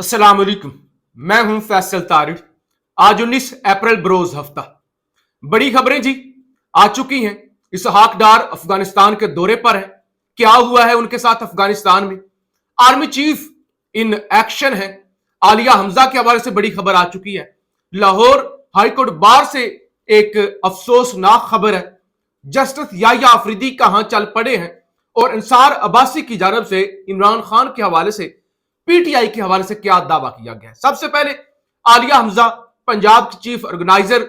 अस्सलाम वालेकुम। मैं हूं फैसल तारिड़। आज 19 अप्रैल बरोज हफ्ता बड़ी खबरें जी आ चुकी हैं। इसहाक डार अफगानिस्तान के दौरे पर है। क्या हुआ है उनके साथ अफगानिस्तान में? आर्मी चीफ इन एक्शन है। आलिया हमजा के हवाले से बड़ी खबर आ चुकी है। लाहौर हाईकोर्ट बार से एक अफसोसनाक खबर है। जस्टिस याया अफरीदी कहां चल पड़े हैं और अंसार अब्बासी की जानब से इमरान खान के हवाले से पीटीआई के हवाले से क्या दावा किया गया है। सबसे पहले आलिया हमजा पंजाब की चीफ ऑर्गेनाइजर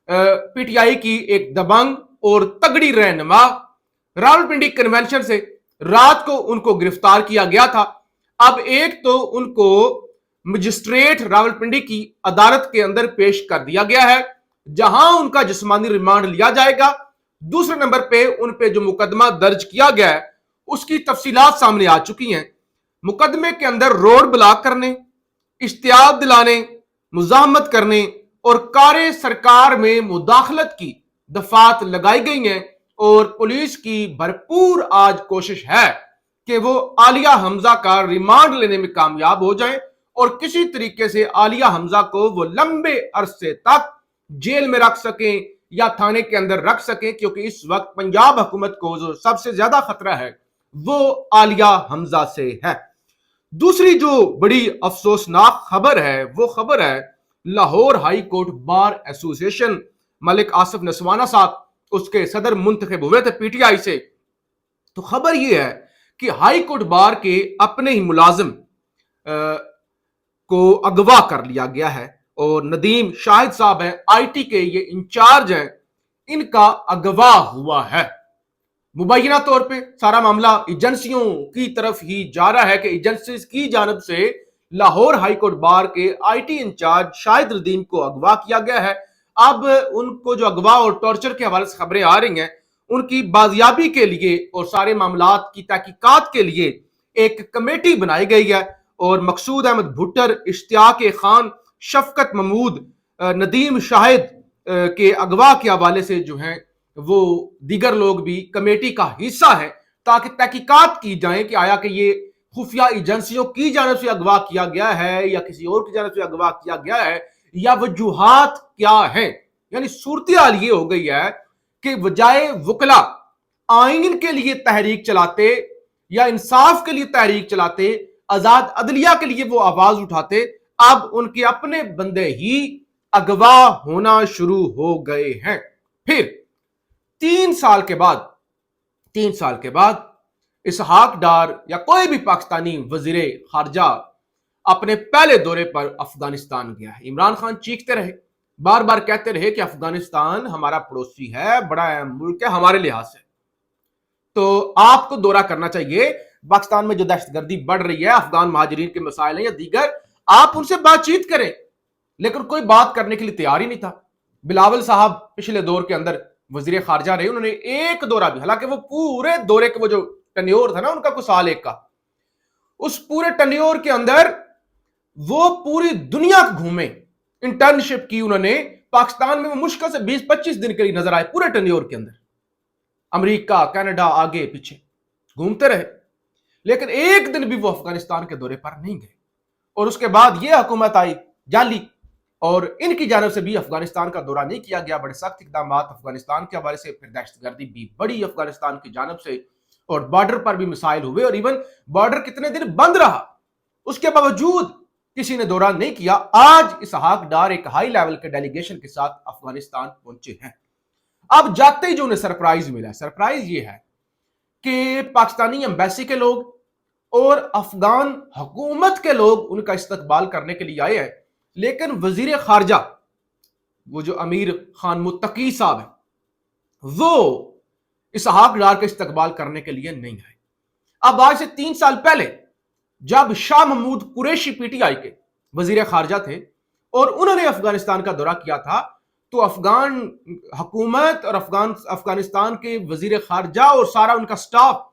पीटीआई की एक दबंग और तगड़ी रहनुमा। रावलपिंडी कन्वेंशन से रात को उनको गिरफ्तार किया गया था। अब एक तो उनको मजिस्ट्रेट रावलपिंडी की अदालत के अंदर पेश कर दिया गया है, जहां उनका जिस्मानी रिमांड लिया जाएगा। दूसरे नंबर पे उन पे जो मुकदमा दर्ज किया गया है उसकी तफसीलात सामने आ चुकी हैं। मुकदमे के अंदर रोड ब्लॉक करने, इश्तियाक दिलाने, मुजाहमत करने और कार्य सरकार में मुदाखलत की दफात लगाई गई हैं और पुलिस की भरपूर आज कोशिश है कि वो आलिया हमजा का रिमांड लेने में कामयाब हो जाएं और किसी तरीके से आलिया हमजा को वो लंबे अरसे तक जेल में रख सकें या थाने के अंदर रख सकें, क्योंकि इस वक्त पंजाब हुकूमत को जो सबसे ज्यादा खतरा है वो आलिया हमजा से है। दूसरी जो बड़ी अफसोसनाक खबर है वो खबर है Lahore high court bar association. Malik Asif Naswana साहब उसके सदर मुंतखब हुए थे पीटीआई से। तो खबर यह है कि हाई कोर्ट बार के अपने ही मुलाजिम को अगवा कर लिया गया है और नदीम शाहिद साहब हैं, आईटी के ये इंचार्ज हैं, इनका अगवा हुआ है। मुबैना तौर पे सारा मामला एजेंसियों की तरफ ही जा रहा है कि एजेंसीज की जानब से लाहौर हाईकोर्ट बार के आईटी इंचार्ज शाहिद नदीम को अगवा किया गया है। अब उनको जो अगवा और टॉर्चर के हवाले से खबरें आ रही हैं, उनकी बाजियाबी के लिए और सारे मामलात की तहकीकात के लिए एक कमेटी बनाई गई है और मकसूद अहमद भुट्टर, इश्तियाक खान, शफकत महमूद, नदीम शाहिद के अगवा के हवाले से जो है वो दीगर लोग भी कमेटी का हिस्सा है, ताकि तहकीकात की जाए कि आया कि ये खुफिया एजेंसियों की जानब से अगवा किया गया है या किसी और की जानब से अगवा किया गया है या वजूहात क्या है। यानी सूरत हाल ये हो गई है कि बजाय वकला आइन के लिए तहरीक चलाते या इंसाफ के लिए तहरीक चलाते, आजाद अदलिया के लिए वो आवाज उठाते, अब उनके अपने बंदे ही अगवा होना शुरू हो गए हैं। फिर 3 साल के बाद इसहाक डार या कोई भी पाकिस्तानी वजीरे खारजा अपने पहले दौरे पर अफगानिस्तान गया है। इमरान खान चीखते रहे, बार बार कहते रहे कि अफगानिस्तान हमारा पड़ोसी है, बड़ा अहम मुल्क है हमारे लिहाज से, तो आपको दौरा करना चाहिए। पाकिस्तान में जो दहशतगर्दी बढ़ रही है, अफगान महाजरीन के मसाइल हैं या दीगर, आप उनसे बातचीत करें। लेकिन कोई बात करने के लिए तैयार ही नहीं था। बिलावल साहब पिछले दौर के अंदर वजीर खारजा रहे, उन्होंने एक दौरा भी, हालांकि वो पूरे दौरे के वो जो टन्योर था ना उनका कुछ साल एक का, उस पूरे टन्योर के अंदर वो पूरी दुनिया घूमे, इंटर्नशिप की उन्होंने। पाकिस्तान में वो मुश्किल से 20-25 दिन के लिए नजर आए पूरे टन्योर के अंदर। अमेरिका, कनाडा, आगे पीछे घूमते रहे, लेकिन एक दिन भी वो अफगानिस्तान के दौरे पर नहीं गए। और उसके बाद ये हुकूमत आई जाली और इनकी जानब से भी अफगानिस्तान का दौरा नहीं किया गया। बड़े सख्त इकदाम अफगानिस्तान के हवाले से, फिर दहशतगर्दी भी बढ़ी अफगानिस्तान की जानब से और बॉर्डर पर भी मिसाइल हुए और इवन बॉर्डर कितने दिन बंद रहा, उसके बावजूद किसी ने दौरा नहीं किया। आज इसहाक डार एक हाई लेवल के डेलीगेशन के साथ अफगानिस्तान पहुंचे हैं। अब जाते ही जो उन्हें सरप्राइज मिला, सरप्राइज ये है कि पाकिस्तानी एम्बेसी के लोग और अफगान हुकूमत के लोग उनका इस्तकबाल करने के लिए आए हैं, लेकिन वजीर खारजा वो जो अमीर खान मुत्तकी साहब है वो इसहाक डार का इस्तकबाल करने के लिए नहीं आए। अब आज से 3 साल पहले जब शाह महमूद कुरैशी पीटीआई के वजीर खारजा थे और उन्होंने अफगानिस्तान का दौरा किया था, तो अफगान हुकूमत और अफगानिस्तान के वजीर खारजा और सारा उनका स्टाफ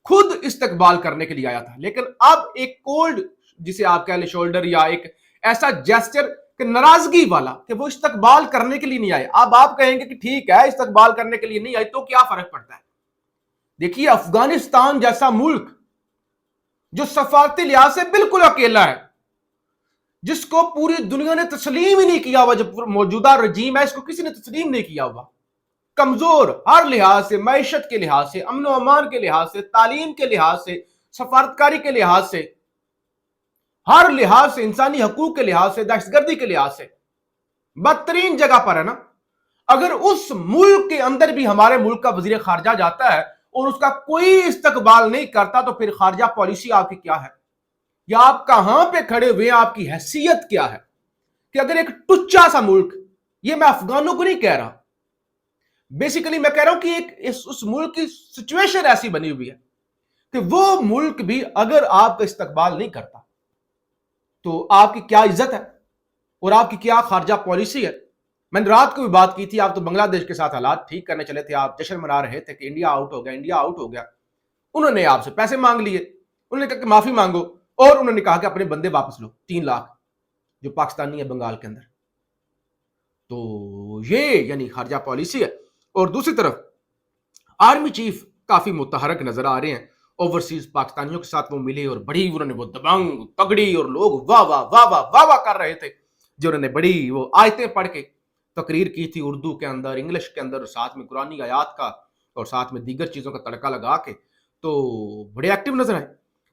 खुद इस्तकबाल करने के लिए आया था। लेकिन अब एक कोल्ड, जिसे आप कह ले शोल्डर, या एक ऐसा जेस्चर कि नाराजगी वाला कि वो इस्तकबाल करने के लिए नहीं आए। अब आप कहेंगे कि ठीक है इस्तकबाल करने के लिए नहीं आए तो क्या फर्क पड़ता है। देखिए, अफगानिस्तान जैसा मुल्क जो सफारती लिहाज से बिल्कुल अकेला है, जिसको पूरी दुनिया ने तस्लीम ही नहीं किया हुआ, जो मौजूदा रजीम है इसको किसी ने तस्लीम नहीं किया हुआ। कमजोर हर लिहाज से, मैशत के लिहाज से, अमन व अमान के लिहाज से, तालीम के लिहाज से, सफारतकारी के लिहाज से, हर लिहाज से, इंसानी हकूक के लिहाज से, दहशतगर्दी के लिहाज से बदतरीन जगह पर है ना। अगर उस मुल्क के अंदर भी हमारे मुल्क का वजीर खारजा जाता है और उसका कोई इस्तकबाल नहीं करता, तो फिर खारजा पॉलिसी आपकी क्या है, या आप कहां पे खड़े हुए, आपकी हैसियत क्या है? कि अगर एक टुच्चा सा मुल्क, ये मैं अफगानों को नहीं कह रहा, बेसिकली मैं कह रहा हूं कि उस मुल्क की सिचुएशन ऐसी बनी हुई है कि वो मुल्क भी अगर आपका इस्तकबाल नहीं करता तो आपकी क्या इज्जत है और आपकी क्या खारजा पॉलिसी है। मैंने रात को भी बात की थी, आप तो बांग्लादेश के साथ हालात ठीक करने चले थे, आप जश्न मना रहे थे कि इंडिया आउट हो गया, इंडिया आउट हो गया। उन्होंने आपसे पैसे मांग लिए, उन्होंने कहा कि माफी मांगो, और उन्होंने कहा कि अपने बंदे वापस लो, 3 लाख जो पाकिस्तानी है बंगाल के अंदर। तो ये यानी खारजा पॉलिसी है। और दूसरी तरफ आर्मी चीफ काफी मुतहरक नजर आ रहे हैं, ओवरसीज पाकिस्तानियों के साथ वो मिले और बड़ी उन्होंने वो दबंग तगड़ी, और लोग वाह वाह वाह वाह वाह वाह कर रहे थे, जो उन्होंने बड़ी वो आयतें पढ़ के तकरीर की थी उर्दू के अंदर, इंग्लिश के अंदर, साथ में कुरानी आयात का और साथ में दीगर चीजों का तड़का लगा के, तो बड़े एक्टिव नजर आए।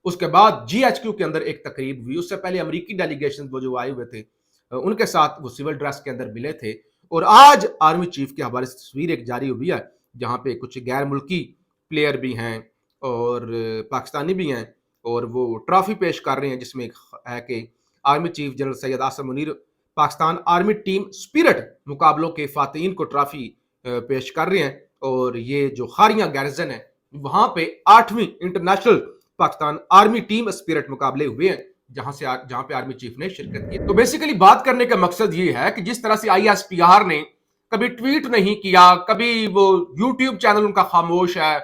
उसके बाद GHQ के अंदर एक तकरीब हुई, उससे पहले अमेरिकी डेलीगेशन वो जो आए हुए थे उनके साथ वो सिविल ड्रेस के अंदर मिले थे। और आज आर्मी चीफ के हवाले से तस्वीर एक जारी हुई है जहां पे कुछ गैर मुल्की प्लेयर भी हैं और पाकिस्तानी भी हैं, और वो ट्रॉफी पेश कर रहे हैं जिसमें है कि army chief general Syed Asim Munir Pakistan army team spirit मुकाबलों के फातिहीन को ट्रॉफी पेश कर रहे हैं। और ये जो खारियां गैरिजन है वहां पे 8वीं international Pakistan army team spirit मुकाबले हुए हैं, जहां पे आर्मी चीफ ने शिरकत की। तो बेसिकली बात करने का मकसद ये है कि जिस तरह से ISPR ने कभी ट्वीट नहीं किया, कभी वो यूट्यूब चैनल उनका खामोश है,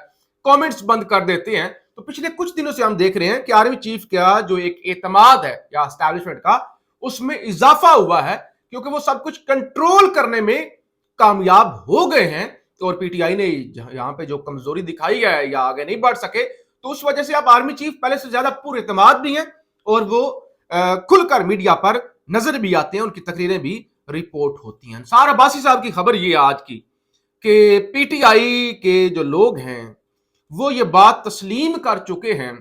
कमेंट्स बंद कर देते हैं, तो पिछले कुछ दिनों से हम देख रहे हैं कि आर्मी चीफ का जो एक एतमाद है या एस्टैब्लिशमेंट का, उसमें इजाफा हुआ है, क्योंकि वो सब कुछ कंट्रोल करने में कामयाब हो गए हैं। और PTI ने यहाँ पे जो कमजोरी दिखाई है या आगे नहीं बढ़ सके, तो उस वजह से अब आर्मी चीफ पहले से ज्यादा पुरएतमाद भी हैं और वो खुलकर मीडिया पर नजर भी आते हैं, उनकी तकरीरें भी रिपोर्ट होती हैं। सारा अब्बासी साहब की खबर ये आज की कि PTI के जो लोग हैं वो ये बात तस्लीम कर चुके हैं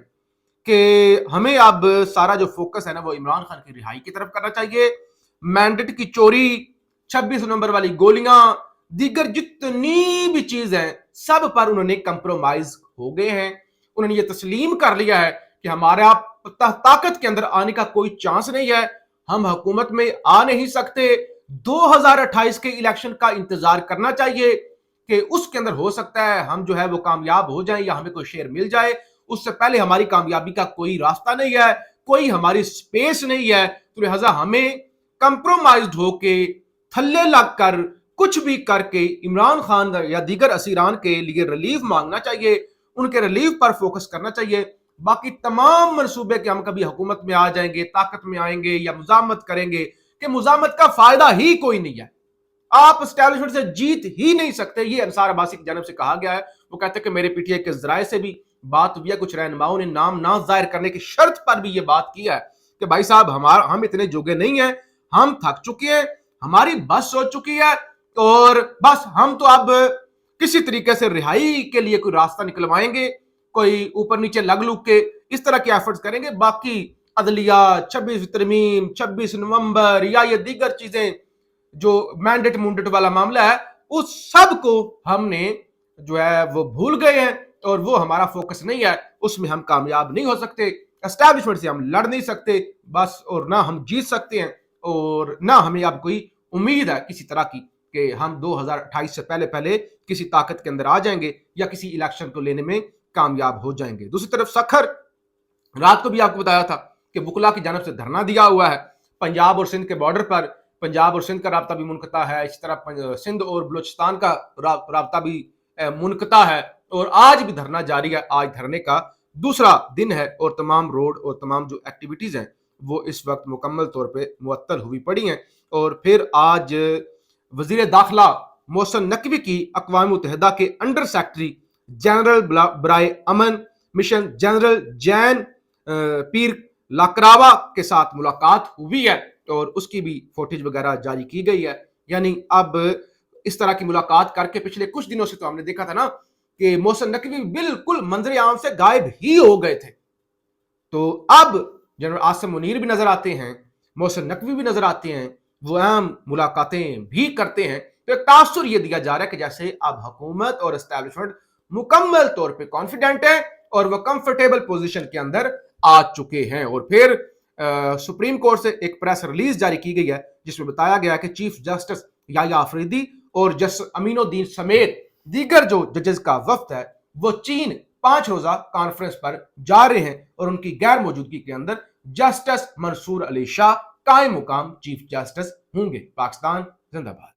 कि हमें अब सारा जो फोकस है ना वो इमरान खान की रिहाई की तरफ करना चाहिए। मैंडेट की चोरी, 26 नवंबर वाली गोलियां, दीगर जितनी भी चीज है सब पर उन्होंने कंप्रोमाइज हो गए हैं। उन्होंने ये तस्लीम कर लिया है कि हमारा ताकत के अंदर आने का कोई चांस नहीं है, हम हुकूमत में आ नहीं सकते। 2028 के इलेक्शन का इंतजार करना चाहिए कि उसके अंदर हो सकता है हम जो है वो कामयाब हो जाएं या हमें कोई शेयर मिल जाए, उससे पहले हमारी कामयाबी का कोई रास्ता नहीं है, कोई हमारी स्पेस नहीं है। तो लिहाजा हमें कंप्रोमाइज्ड होके, थल्ले लगकर, कुछ भी करके इमरान खान या दीगर असीरान के लिए रिलीफ मांगना चाहिए, उनके रिलीफ पर फोकस करना चाहिए। बाकी तमाम मनसूबे कि हम कभी हुकूमत में आ जाएंगे, ताकत में आएंगे या मुजामत करेंगे, कि मुजामत का फायदा ही कोई नहीं है, आप एस्टैब्लिशमेंट से जीत ही नहीं सकते। ये अंसार अब्बासी की जानब से कहा गया है। वो कहते हैं कि मेरे PTI के जराये से भी बात हुई है, कुछ रहनुमाओं ने नाम ना जाहिर करने की शर्त पर भी ये बात की है कि भाई साहब हम इतने जोगे नहीं हैं, हम थक चुके हैं, हमारी बस हो चुकी है, और बस हम तो अब किसी तरीके से रिहाई के लिए कोई रास्ता निकलवाएंगे, कोई ऊपर नीचे लग लुग के इस तरह के एफर्ट्स करेंगे। बाकी अदलिया, 26 तरमीम, 26 नवंबर या ये दीगर चीजें जो मैंडेट मुंडेट वाला मामला है, उस सब को हमने जो है वो भूल गए हैं और वो हमारा फोकस नहीं है, उसमें हम कामयाब नहीं हो सकते, एस्टैब्लिशमेंट से हम लड़ नहीं सकते बस, और ना हम जीत सकते हैं और ना हमें अब कोई उम्मीद है किसी तरह की कि हम 2028 से पहले पहले किसी ताकत के अंदर आ जाएंगे या किसी इलेक्शन को लेने में कामयाब हो जाएंगे। दूसरी तरफ सखर, रात को भी आपको बताया था कि बुकला की जानब से धरना दिया हुआ है पंजाब और सिंध के बॉर्डर पर। पंजाब और सिंध का राब्ता भी मुनक़ता है, इस तरह सिंध और बलूचिस्तान का राब्ता भी मुनक़ता है, और आज भी धरना जारी है। आज धरने का दूसरा दिन है और तमाम रोड और तमाम जो एक्टिविटीज हैं वो इस वक्त मुकम्मल तौर पे मुअत्तल हुई पड़ी हैं। और फिर आज वजीर दाखिला मोहसिन नकवी की अक़वाम मुत्तहिदा के अंडर सेक्रेटरी जनरल बराए अमन मिशन जनरल जैन पीर लाकरावा के साथ मुलाकात हुई है। اور اس کی بھی فوٹیج وغیرہ جاری کی گئی ہے. یعنی اب اس طرح کی ملاقات کر کے پچھلے کچھ دنوں سے تو ہم نے دیکھا تھا نا کہ محسن نقوی بالکل منظر عام سے غائب ہی ہو گئے تھے. تو اب جنرل عاصم منیر بھی نظر آتے ہیں, محسن نقوی بھی نظر آتے ہیں, وہ اہم ملاقاتیں بھی کرتے ہیں. تو ایک تاثر یہ دیا جا رہا ہے کہ جیسے اب حکومت اور اسٹیبلشمنٹ مکمل طور پہ کانفیڈنٹ ہے اور وہ کمفرٹیبل پوزیشن کے اندر آ چکے ہیں. اور پھر سپریم کورٹ سے ایک پریس ریلیز جاری کی گئی ہے جس میں بتایا گیا کہ چیف جسٹس یحییٰ آفریدی اور جسٹس امین الدین سمیت دیگر جو ججز کا وفد ہے وہ چین 5 روزہ کانفرنس پر جا رہے ہیں, اور ان کی غیر موجودگی کے اندر جسٹس منصور علی شاہ قائم مقام چیف جسٹس ہوں گے. پاکستان زندہ باد.